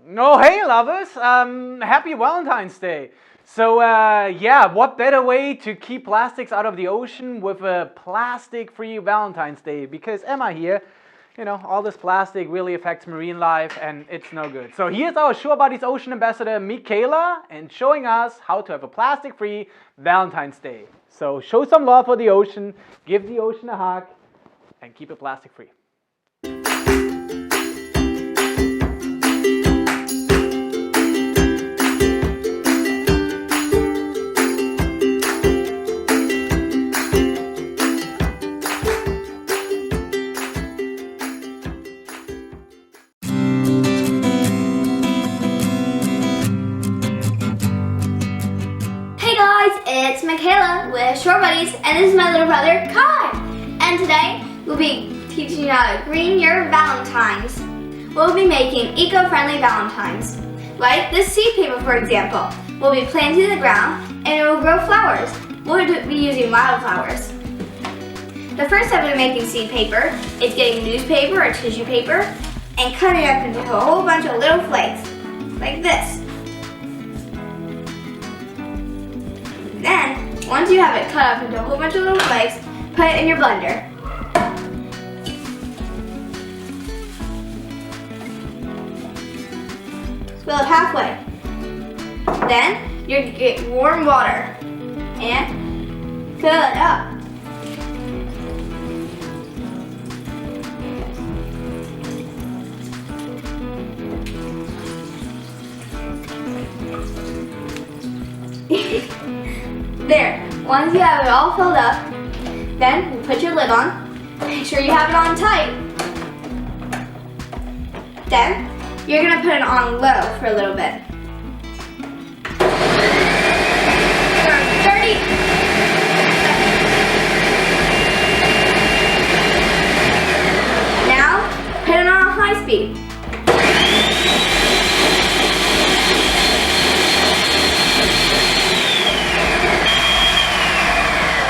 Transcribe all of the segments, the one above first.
Oh, hey, lovers! Happy Valentine's Day! So, yeah, what better way to keep plastics out of the ocean with a plastic-free Valentine's Day? Because Emma here, all this plastic really affects marine life and it's no good. So here's our Shore Buddies Ocean Ambassador, Mikaela, and showing us how to have a plastic-free Valentine's Day. So show some love for the ocean, give the ocean a hug, and keep it plastic-free. It's Mikaela with Shore Buddies, and this is my little brother, Kai. And today, we'll be teaching you how to green your valentines. We'll be making eco-friendly valentines. Like this seed paper, for example. We'll be planting in the ground, and it will grow flowers. We'll be using wildflowers. The first step in making seed paper is getting newspaper or tissue paper and cutting it up into a whole bunch of little flakes, like this. Then, once you have it cut up into a whole bunch of little flakes, put it in your blender. Fill it halfway. Then, you're going to get warm water and fill it up. There, once you have it all filled up, then you put your lid on. Make sure you have it on tight. Then, you're going to put it on low for a little bit. For 30. Now, put it on high speed.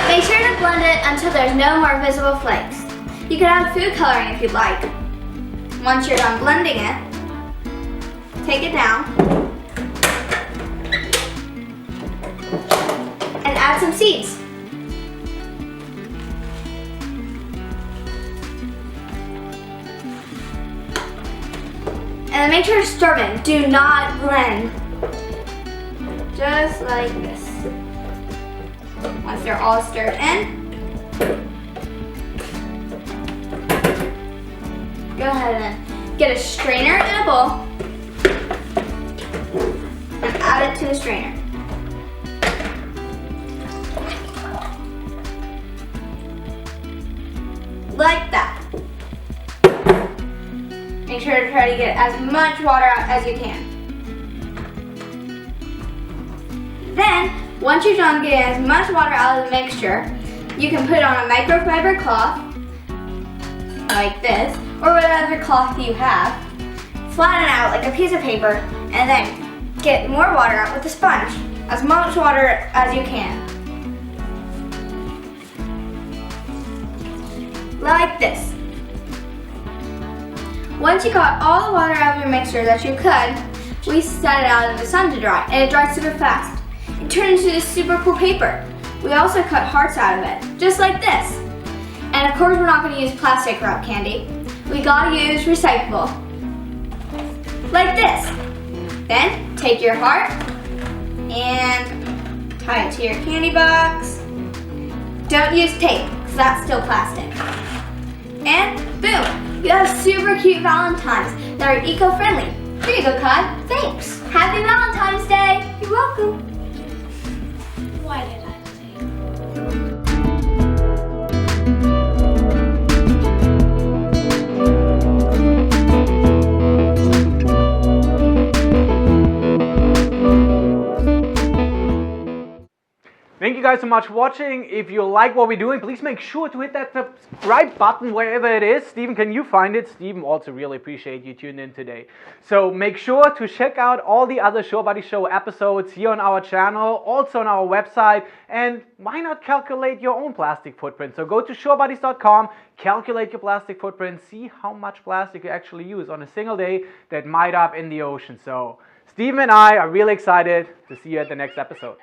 Make sure to blend it until there's no more visible flakes. You can add food coloring if you'd like. Once you're done blending it, take it down and add some seeds. And then make sure to stir them. Do not blend. Just like this. Once they're all stirred in, go ahead and get a strainer and a bowl and add it to the strainer. Like that. Make sure to try to get as much water out as you can. Then, once you're done getting as much water out of the mixture, you can put it on a microfiber cloth, like this, or whatever cloth you have. Flatten it out like a piece of paper, and then get more water out with a sponge. As much water as you can. Like this. Once you got all the water out of your mixture that you could, we set it out in the sun to dry, and it dries super fast. It turns into this super cool paper. We also cut hearts out of it, just like this. And of course we're not going to use plastic wrap candy. We gotta use recyclable. Like this. Then take your heart and tie it to your candy box. Don't use tape, because that's still plastic. And boom, you have super cute valentines that are eco-friendly. Here you go, Kai. Thanks. Happy Valentine's Day. You're welcome. Why did I say? Thank you guys so much for watching. If you like what we're doing, please make sure to hit that subscribe button wherever it is. Steven, can you find it? Steven also really appreciate you tuned in today. So make sure to check out all the other Shore Buddy Show episodes here on our channel, also on our website, and why not calculate your own plastic footprint? So go to shorebuddies.com, calculate your plastic footprint, see how much plastic you actually use on a single day that might up in the ocean. So Steven and I are really excited to see you at the next episode.